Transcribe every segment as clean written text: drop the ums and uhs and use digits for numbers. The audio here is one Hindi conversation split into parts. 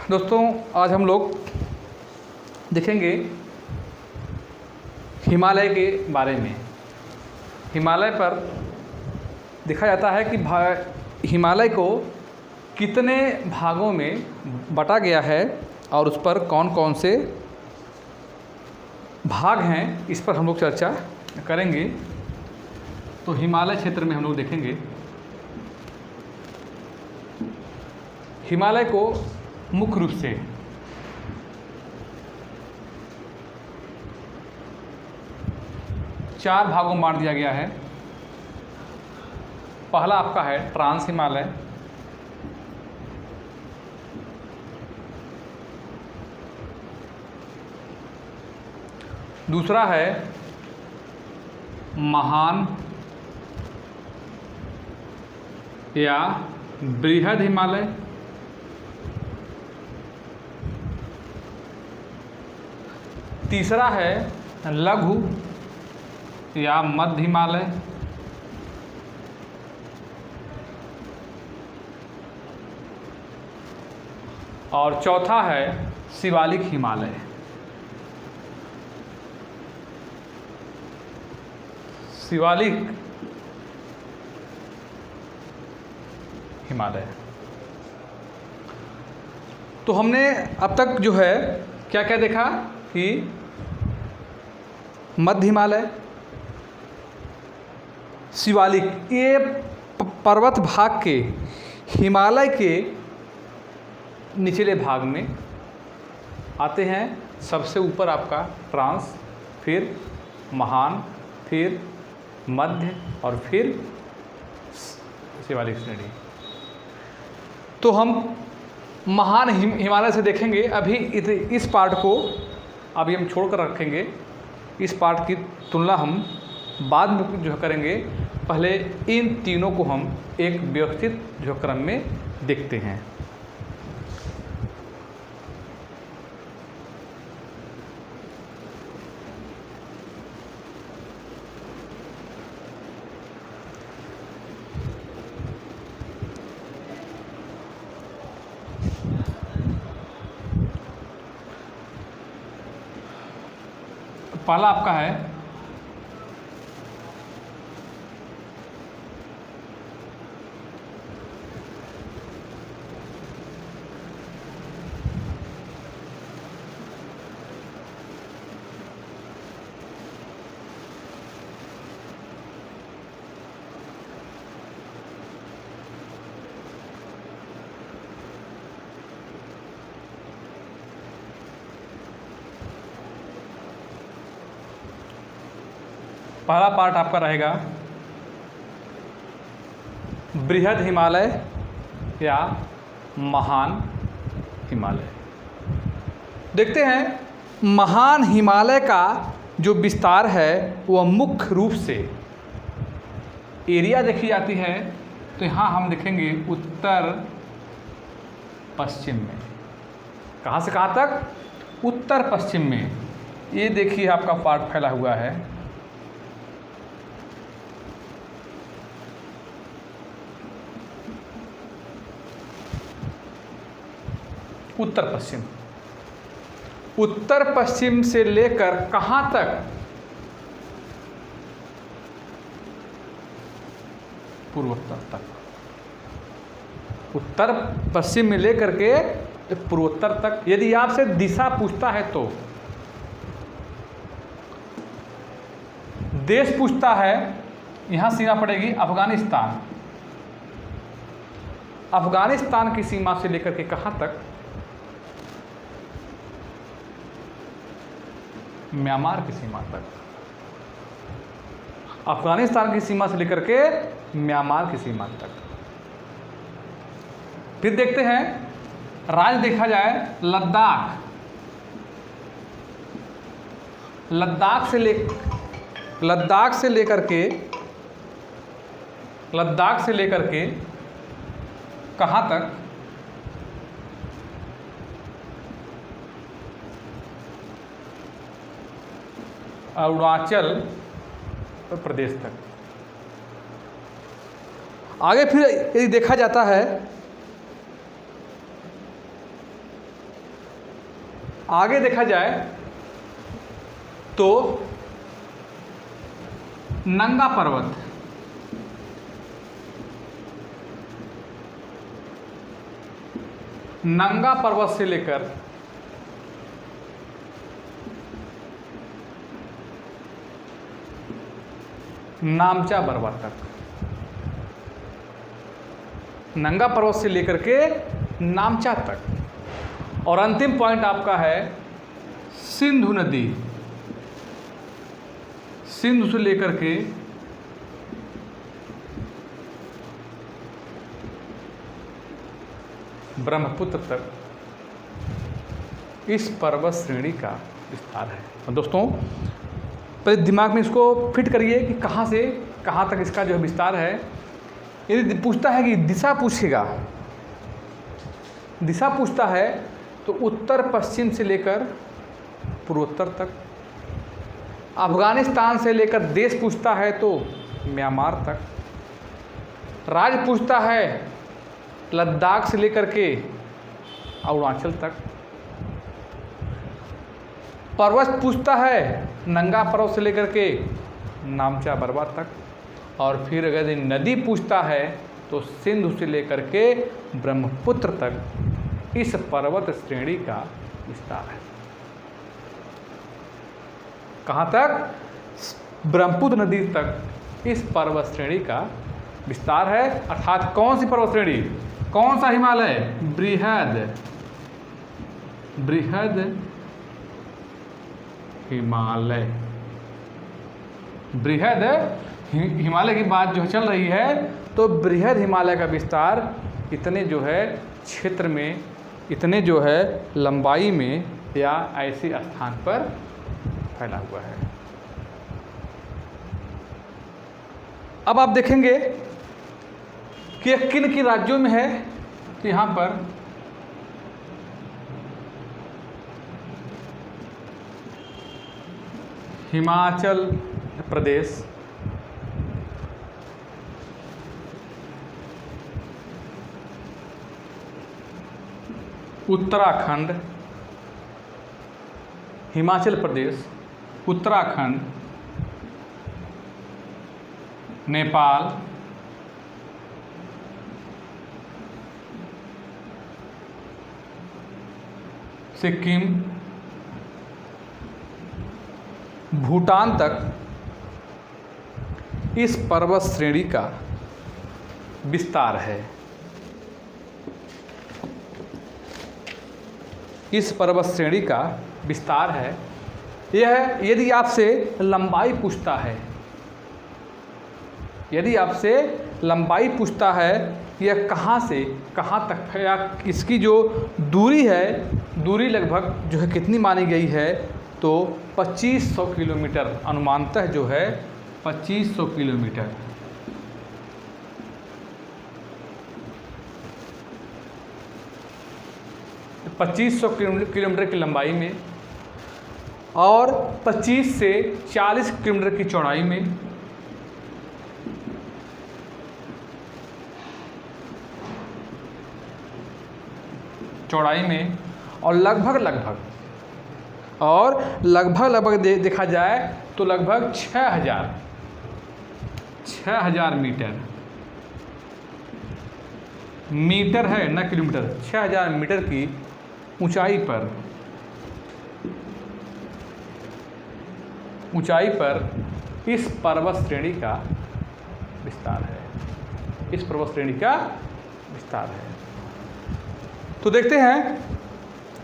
दोस्तों आज हम लोग देखेंगे हिमालय के बारे में। हिमालय पर देखा जाता है कि हिमालय को कितने भागों में बटा गया है और उस पर कौन कौन से भाग हैं, इस पर हम लोग चर्चा करेंगे। तो हिमालय क्षेत्र में हम लोग देखेंगे हिमालय को मुख्य रूप से चार भागों में बांट दिया गया है। पहला आपका है ट्रांस हिमालय, दूसरा है महान या बृहद हिमालय, तीसरा है लघु या मध्य हिमालय, और चौथा है शिवालिक हिमालय। शिवालिक हिमालय। तो हमने अब तक जो है क्या क्या देखा कि मध्य हिमालय, शिवालिक, ये पर्वत भाग के हिमालय के निचले भाग में आते हैं। सबसे ऊपर आपका ट्रांस, फिर महान, फिर मध्य और फिर शिवालिक श्रेणी। तो हम महान हिमालय से देखेंगे। अभी इस पार्ट को अभी हम छोड़ कर रखेंगे। इस पार्ट की तुलना हम बाद में जो करेंगे। पहले इन तीनों को हम एक व्यवस्थित जो क्रम में देखते हैं। पहला आपका है पहला पार्ट आपका रहेगा बृहद हिमालय या महान हिमालय। देखते हैं महान हिमालय का जो विस्तार है वह मुख्य रूप से एरिया देखी जाती है। तो यहाँ हम देखेंगे उत्तर पश्चिम में। कहाँ से कहाँ तक? उत्तर पश्चिम में। ये देखिए आपका पार्ट फैला हुआ है। उत्तर पश्चिम, उत्तर पश्चिम से लेकर कहाँ तक? पूर्वोत्तर तक। उत्तर पश्चिम में लेकर के पूर्वोत्तर तक। यदि आपसे दिशा पूछता है तो देश पूछता है, यहाँ सीमा पड़ेगी अफगानिस्तान। अफगानिस्तान की सीमा से लेकर के कहाँ तक? म्यांमार की सीमा तक। अफगानिस्तान की सीमा से लेकर के म्यांमार की सीमा तक। फिर देखते हैं राज्य देखा जाए लद्दाख। लद्दाख से लेकर के कहाँ तक? अरुणाचल प्रदेश तक। आगे फिर यदि देखा जाता है आगे देखा जाए तो नंगा पर्वत, नंगा पर्वत से लेकर नामचा बरवा तक, नंगा पर्वत से लेकर के नामचा तक। और अंतिम पॉइंट आपका है सिंधु नदी, सिंधु से लेकर के ब्रह्मपुत्र तक इस पर्वत श्रेणी का विस्तार है। और दोस्तों पहले दिमाग में इसको फिट करिए कि कहाँ से कहाँ तक इसका जो है विस्तार है। यदि पूछता है कि दिशा पूछेगा, दिशा पूछता है तो उत्तर पश्चिम से लेकर पूर्वोत्तर तक, अफगानिस्तान से लेकर देश पूछता है तो म्यांमार तक, राज्य पूछता है लद्दाख से लेकर के अरुणाचल तक, पर्वत पूछता है नंगा पर्वत से लेकर के नामचा बरवा तक, और फिर अगर नदी पूछता है तो सिंधु से लेकर के ब्रह्मपुत्र तक इस पर्वत श्रेणी का विस्तार है। कहाँ तक? ब्रह्मपुत्र नदी तक इस पर्वत श्रेणी का विस्तार है। अर्थात कौन सी पर्वत श्रेणी? कौन सा हिमालय? बृहद हिमालय। बृहद हिमालय की बात जो चल रही है तो बृहद हिमालय का विस्तार इतने जो है क्षेत्र में, इतने जो है लंबाई में या ऐसे स्थान पर फैला हुआ है। अब आप देखेंगे कि यह किन किन राज्यों में है। तो यहाँ पर हिमाचल प्रदेश, उत्तराखंड, हिमाचल प्रदेश, उत्तराखंड, नेपाल, सिक्किम, भूटान तक इस पर्वत श्रेणी का विस्तार है। इस पर्वत श्रेणी का विस्तार है। यह यदि आपसे लंबाई पूछता है, यदि आपसे लंबाई पूछता है यह कहाँ से कहाँ तक है या इसकी जो दूरी है, दूरी लगभग जो है कितनी मानी गई है तो 2500 किलोमीटर, अनुमानतः जो है 2500 किलोमीटर। किलोमीटर की लंबाई में और 25 से 40 किलोमीटर की चौड़ाई में और लगभग देखा जाए तो लगभग 6000 मीटर है, न किलोमीटर, 6000 मीटर की ऊंचाई पर इस पर्वत श्रेणी का विस्तार है। इस पर्वत श्रेणी का विस्तार है। तो देखते हैं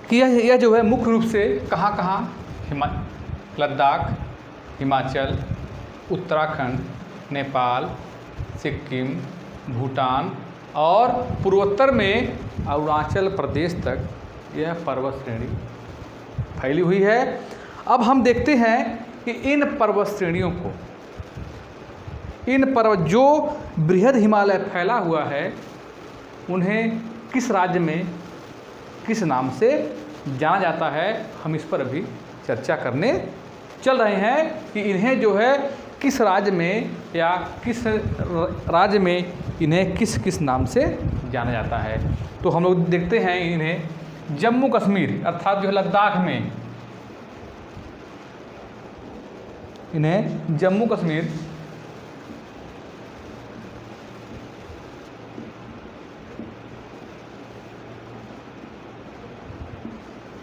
कि यह जो है मुख्य रूप से कहाँ लद्दाख, हिमाचल, उत्तराखंड, नेपाल, सिक्किम, भूटान और पूर्वोत्तर में अरुणाचल प्रदेश तक यह पर्वत श्रेणी फैली हुई है। अब हम देखते हैं कि इन पर्वत श्रेणियों को, जो बृहद हिमालय फैला हुआ है, उन्हें किस राज्य में किस नाम से जाना जाता है, हम इस पर अभी चर्चा करने चल रहे हैं कि इन्हें जो है किस राज्य में या किस राज्य में इन्हें किस किस नाम से जाना जाता है। तो हम लोग देखते हैं इन्हें जम्मू कश्मीर अर्थात जो है लद्दाख में, इन्हें जम्मू कश्मीर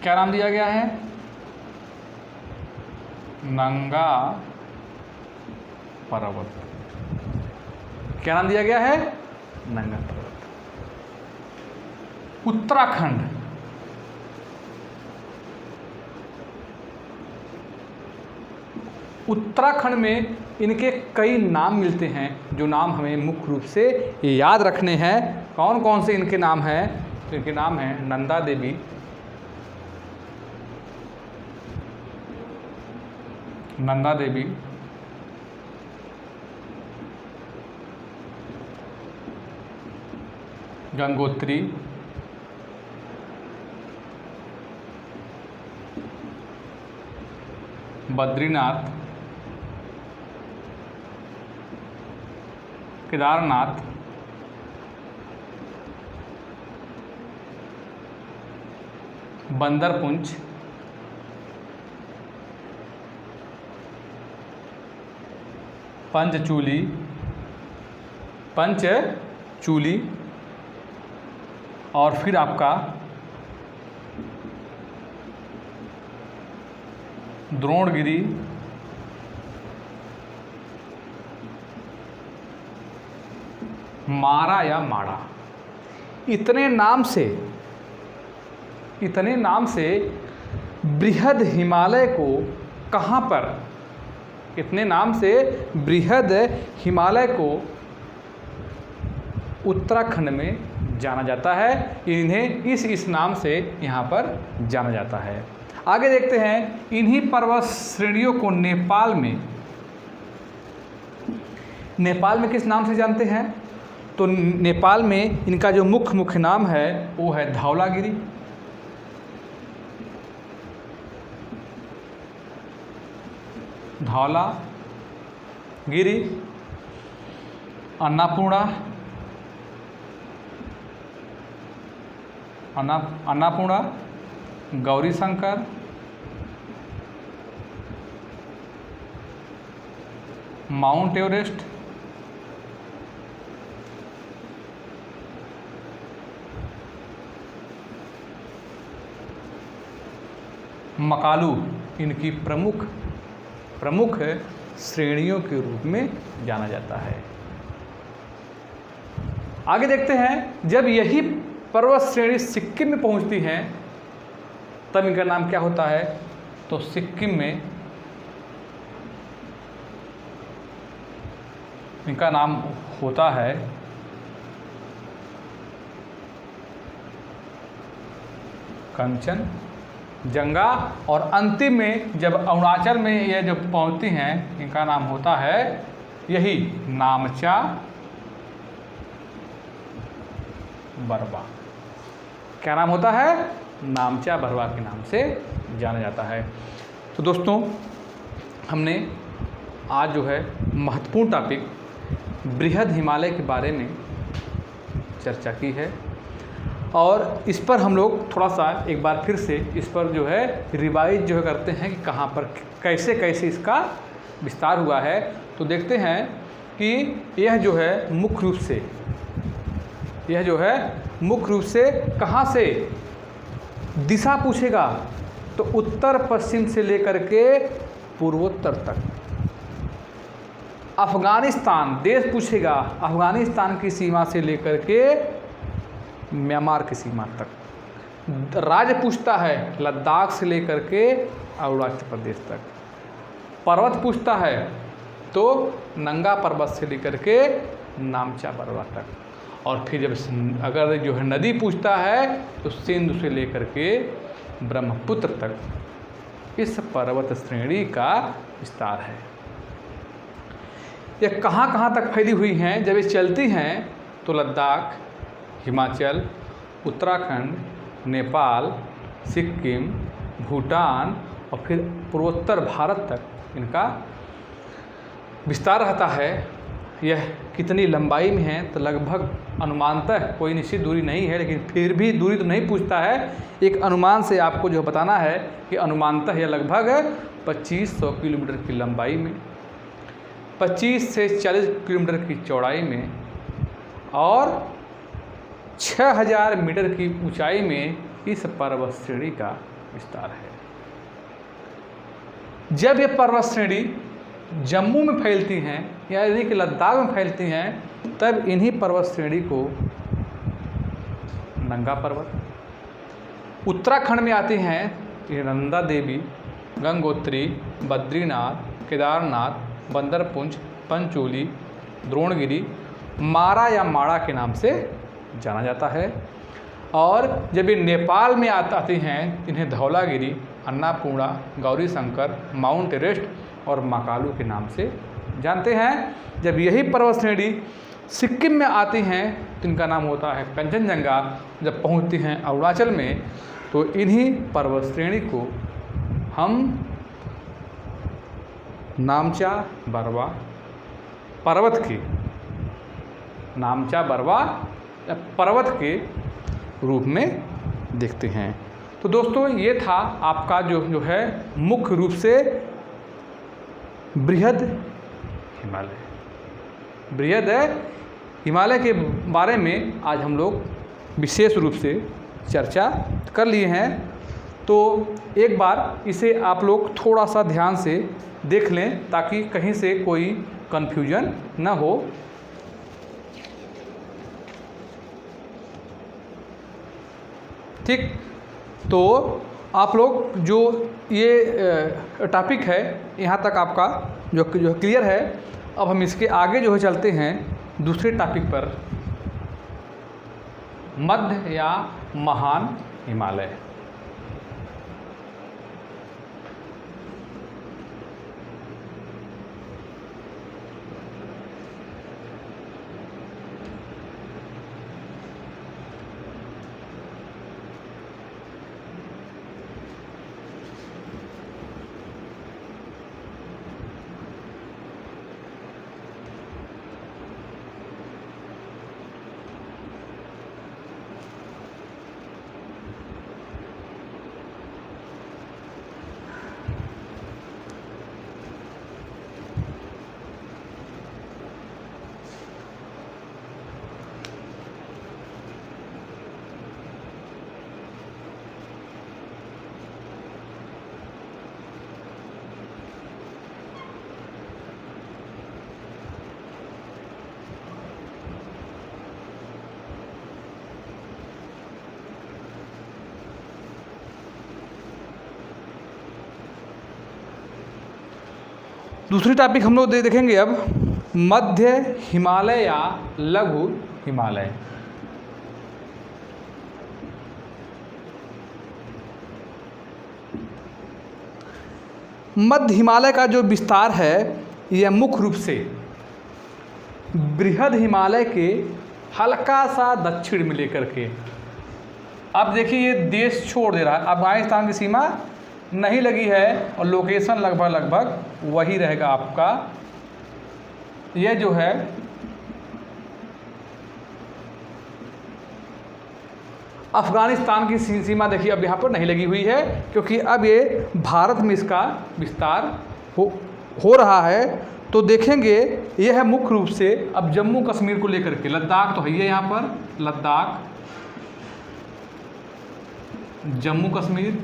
क्या नाम दिया गया है? नंगा पर्वत। क्या नाम दिया गया है? नंगा पर्वत। उत्तराखंड, उत्तराखंड में इनके कई नाम मिलते हैं, जो नाम हमें मुख्य रूप से याद रखने हैं। कौन कौन से इनके नाम हैं? तो इनके नाम हैं नंदा देवी, नंदा देवी, गंगोत्री, बद्रीनाथ, केदारनाथ, बंदरपुंछ, पंचचूली, पंचचूली, और फिर आपका द्रोणगिरी, मारा या माड़ा। इतने नाम से बृहद हिमालय को कहाँ पर, इतने नाम से बृहद हिमालय को उत्तराखंड में जाना जाता है। इन्हें इस नाम से यहाँ पर जाना जाता है। आगे देखते हैं, इन्हीं पर्वत श्रेणियों को नेपाल में किस नाम से जानते हैं? तो नेपाल में इनका जो मुख्य नाम है वो है धौलागिरी, धौलागिरी, अन्नापूर्णा, गौरी शंकर, माउंट एवरेस्ट, मकालू इनकी प्रमुख श्रेणियों के रूप में जाना जाता है। आगे देखते हैं, जब यही पर्वत श्रेणी सिक्किम में पहुंचती हैं तब इनका नाम क्या होता है? तो सिक्किम में इनका नाम होता है कंचनजंगा, और अंतिम में जब अरुणाचल में ये जब पहुंचती हैं इनका नाम होता है यही नामचा बरवा। क्या नाम होता है? नामचा बरवा के नाम से जाना जाता है। तो दोस्तों, हमने आज जो है महत्वपूर्ण टॉपिक बृहद हिमालय के बारे में चर्चा की है, और इस पर हम लोग थोड़ा सा एक बार फिर से इस पर जो है रिवाइज जो है करते हैं कि कहाँ पर कैसे कैसे इसका विस्तार हुआ है। तो देखते हैं कि यह जो है मुख्य रूप से कहाँ से दिशा पूछेगा? तो उत्तर पश्चिम से लेकर के पूर्वोत्तर तक। अफगानिस्तान देश पूछेगा, अफगानिस्तान की सीमा से लेकर के म्यांमार की सीमा तक। राज्य पूछता है लद्दाख से लेकर के अरुणाचल प्रदेश तक। पर्वत पूछता है तो नंगा पर्वत से लेकर के नामचा पर्वत तक। और फिर जब अगर जो है नदी पूछता है तो सिंधु से लेकर के ब्रह्मपुत्र तक इस पर्वत श्रेणी का विस्तार है। ये कहाँ तक फैली हुई हैं? जब ये चलती हैं तो लद्दाख, हिमाचल, उत्तराखंड, नेपाल, सिक्किम, भूटान और फिर पूर्वोत्तर भारत तक इनका विस्तार रहता है। यह कितनी लंबाई में है, तो लगभग अनुमानतः कोई निश्चित दूरी नहीं है, लेकिन फिर भी दूरी तो नहीं पूछता है, एक अनुमान से आपको जो बताना है कि अनुमानतः यह लगभग 2500 किलोमीटर की लंबाई में, 25 से 40 किलोमीटर की चौड़ाई में और 6000 मीटर की ऊंचाई में इस पर्वत श्रेणी का विस्तार है। जब ये पर्वत श्रेणी जम्मू में फैलती हैं यानी कि लद्दाख में फैलती हैं, तब इन्हीं पर्वत श्रेणी को नंगा पर्वत, उत्तराखंड में आती हैं नंदा देवी, गंगोत्री, बद्रीनाथ, केदारनाथ, बंदरपुंज, पंचोली, द्रोणगिरी, मारा या माड़ा के नाम से जाना जाता है। और जब ये नेपाल में आती हैं, इन्हें धौलागिरी, अन्नापूर्णा, गौरी शंकर, माउंट एवरेस्ट और महाकालू के नाम से जानते हैं। जब यही पर्वत श्रेणी सिक्किम में आती हैं तो इनका नाम होता है कंचनजंगा। जब पहुंचती हैं अरुणाचल में तो इन्हीं पर्वत श्रेणी को हम नामचा बरवा पर्वत के रूप में देखते हैं। तो दोस्तों ये था आपका जो है मुख्य रूप से बृहद हिमालय के बारे में आज हम लोग विशेष रूप से चर्चा कर लिए हैं। तो एक बार इसे आप लोग थोड़ा सा ध्यान से देख लें ताकि कहीं से कोई कन्फ्यूजन न हो। ठीक, तो आप लोग जो ये टॉपिक है यहाँ तक आपका जो क्लियर है। अब हम इसके आगे जो है चलते हैं दूसरे टॉपिक पर, मध्य या महान हिमालय। दूसरी टॉपिक हम लोग देखेंगे अब मध्य हिमालय या लघु हिमालय। मध्य हिमालय का जो विस्तार है यह मुख्य रूप से बृहद हिमालय के हल्का सा दक्षिण में लेकर के, अब देखिए ये देश छोड़ दे रहा है, अफगानिस्तान की सीमा नहीं लगी है और लोकेशन लगभग वही रहेगा आपका। ये जो है अफगानिस्तान की सीमा देखिए अब यहाँ पर नहीं लगी हुई है, क्योंकि अब ये भारत में इसका विस्तार हो रहा है। तो देखेंगे यह है मुख्य रूप से अब जम्मू कश्मीर को लेकर के, लद्दाख तो है ही यहाँ पर, लद्दाख, जम्मू कश्मीर,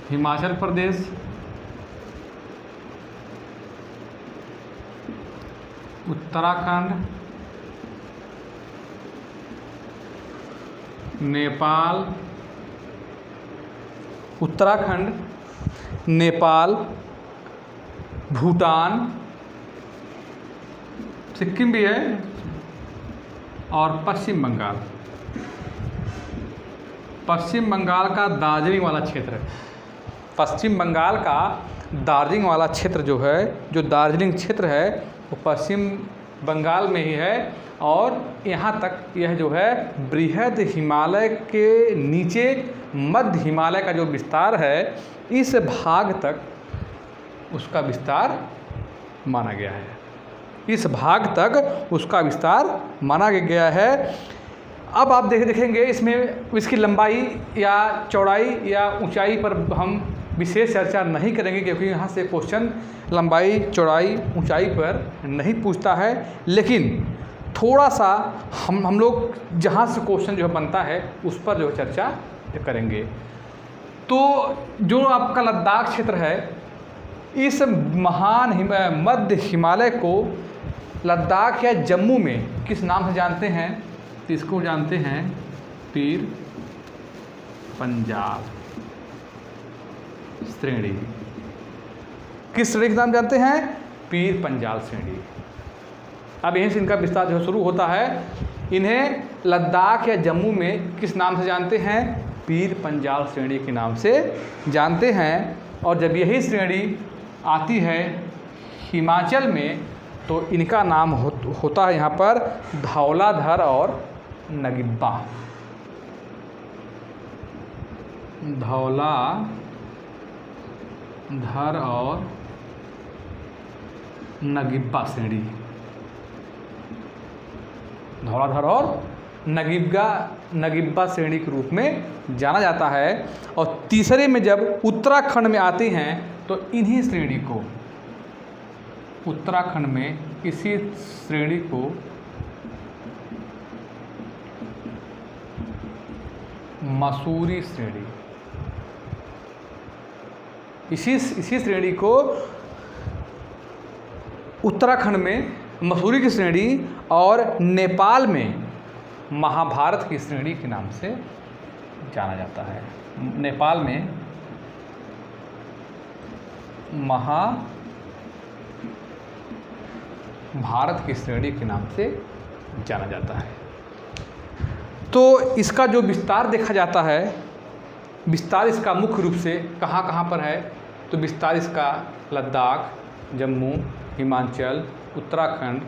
हिमाचल प्रदेश, उत्तराखंड, नेपाल, भूटान, सिक्किम भी है और पश्चिम बंगाल का दार्जिलिंग वाला क्षेत्र है। पश्चिम बंगाल का दार्जिलिंग वाला क्षेत्र जो है, जो दार्जिलिंग क्षेत्र है वो पश्चिम बंगाल में ही है। और यहाँ तक यह जो है बृहद हिमालय के नीचे मध्य हिमालय का जो विस्तार है, इस भाग तक उसका विस्तार माना गया है। इस भाग तक उसका विस्तार माना गया है। अब आप देखेंगे इसमें इसकी लंबाई या चौड़ाई या ऊंचाई पर हम विशेष चर्चा नहीं करेंगे, क्योंकि यहाँ से क्वेश्चन लंबाई, चौड़ाई, ऊंचाई पर नहीं पूछता है। लेकिन थोड़ा सा हम लोग जहाँ से क्वेश्चन जो है बनता है उस पर जो चर्चा करेंगे। तो जो आपका लद्दाख क्षेत्र है, इस महान मध्य हिमालय को लद्दाख या जम्मू में किस नाम से जानते हैं? तो इसको जानते हैं पीर पंजाल श्रेणी। किस श्रेणी का नाम जानते हैं? पीर पंजाल श्रेणी। अब यहीं से इनका विस्तार जो शुरू होता है। इन्हें लद्दाख या जम्मू में किस नाम से जानते हैं? पीर पंजाल श्रेणी के नाम से जानते हैं। और जब यही श्रेणी आती है हिमाचल में, तो इनका नाम होता है यहाँ पर धौलाधर और नगिब्बा। धौलाधर और नगिब्बा श्रेणी। धौलाधर और नगिब्बा श्रेणी के रूप में जाना जाता है। और तीसरे में जब उत्तराखंड में आती हैं, तो इन्हीं श्रेणी को, उत्तराखंड में इसी श्रेणी को मसूरी श्रेणी, इसी श्रेणी को उत्तराखंड में मसूरी की श्रेणी और नेपाल में महाभारत की श्रेणी के नाम से जाना जाता है। नेपाल में महाभारत की श्रेणी के नाम से जाना जाता है। तो इसका जो विस्तार देखा जाता है, विस्तार इसका मुख्य रूप से कहाँ कहाँ पर है? तो विस्तार इसका लद्दाख, जम्मू, हिमाचल, उत्तराखंड,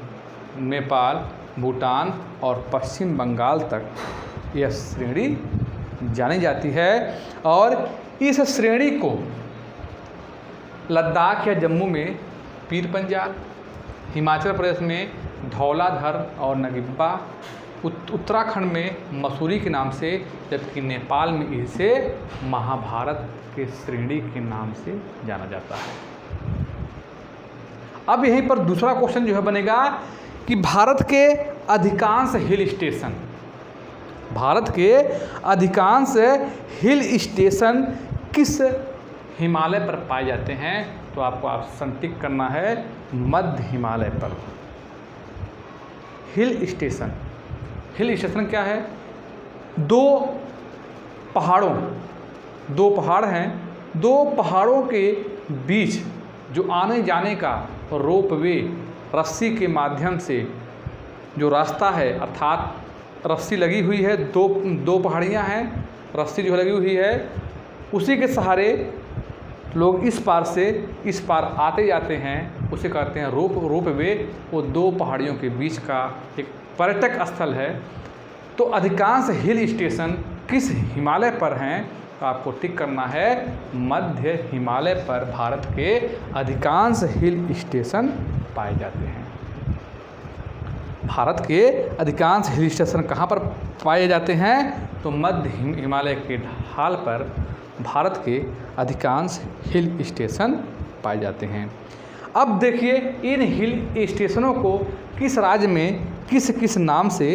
नेपाल, भूटान और पश्चिम बंगाल तक यह श्रेणी जानी जाती है। और इस श्रेणी को लद्दाख या जम्मू में पीर पंजाल, हिमाचल प्रदेश में धौलाधर और नगिब्बा, उत्तराखंड में मसूरी के नाम से, जबकि नेपाल में इसे महाभारत के श्रेणी के नाम से जाना जाता है। अब यहीं पर दूसरा क्वेश्चन जो है बनेगा कि भारत के अधिकांश हिल स्टेशन किस हिमालय पर पाए जाते हैं? तो आपको ऑप्शन टिक करना है मध्य हिमालय पर। हिल स्टेशन क्या है? दो पहाड़ हैं, दो पहाड़ों के बीच जो आने जाने का रोपवे, रस्सी के माध्यम से जो रास्ता है, अर्थात रस्सी लगी हुई है, दो पहाड़ियाँ हैं, रस्सी जो लगी हुई है, उसी के सहारे लोग इस पार से इस पार आते जाते हैं, उसे कहते हैं रोपवे। वो दो पहाड़ियों के बीच का एक पर्यटक स्थल है। तो अधिकांश हिल स्टेशन किस हिमालय पर हैं? तो आपको टिक करना है मध्य हिमालय पर भारत के अधिकांश हिल स्टेशन पाए जाते हैं। भारत के अधिकांश हिल स्टेशन कहाँ पर पाए जाते हैं? तो मध्य हिमालय के ढाल पर भारत के अधिकांश हिल स्टेशन पाए जाते हैं। अब देखिए इन हिल स्टेशनों को किस राज्य में किस नाम से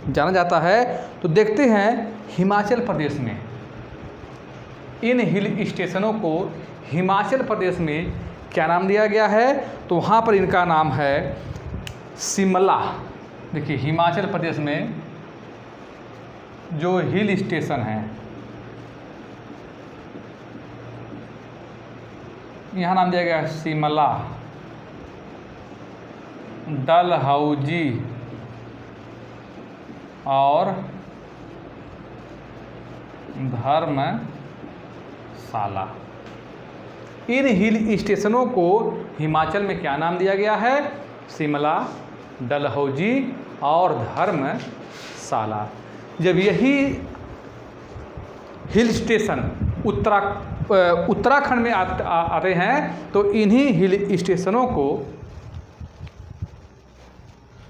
जाना जाता है? तो देखते हैं हिमाचल प्रदेश में इन हिल स्टेशनों को हिमाचल प्रदेश में क्या नाम दिया गया है? तो वहाँ पर इनका नाम है शिमला। देखिए हिमाचल प्रदेश में जो हिल स्टेशन हैं, यहाँ नाम दिया गया है शिमला, डलहौजी और धर्मशाला। इन हिल स्टेशनों को हिमाचल में क्या नाम दिया गया है? शिमला, डलहौजी और धर्मशाला। जब यही हिल स्टेशन उत्तराखंड में आते हैं तो इन्हीं हिल स्टेशनों को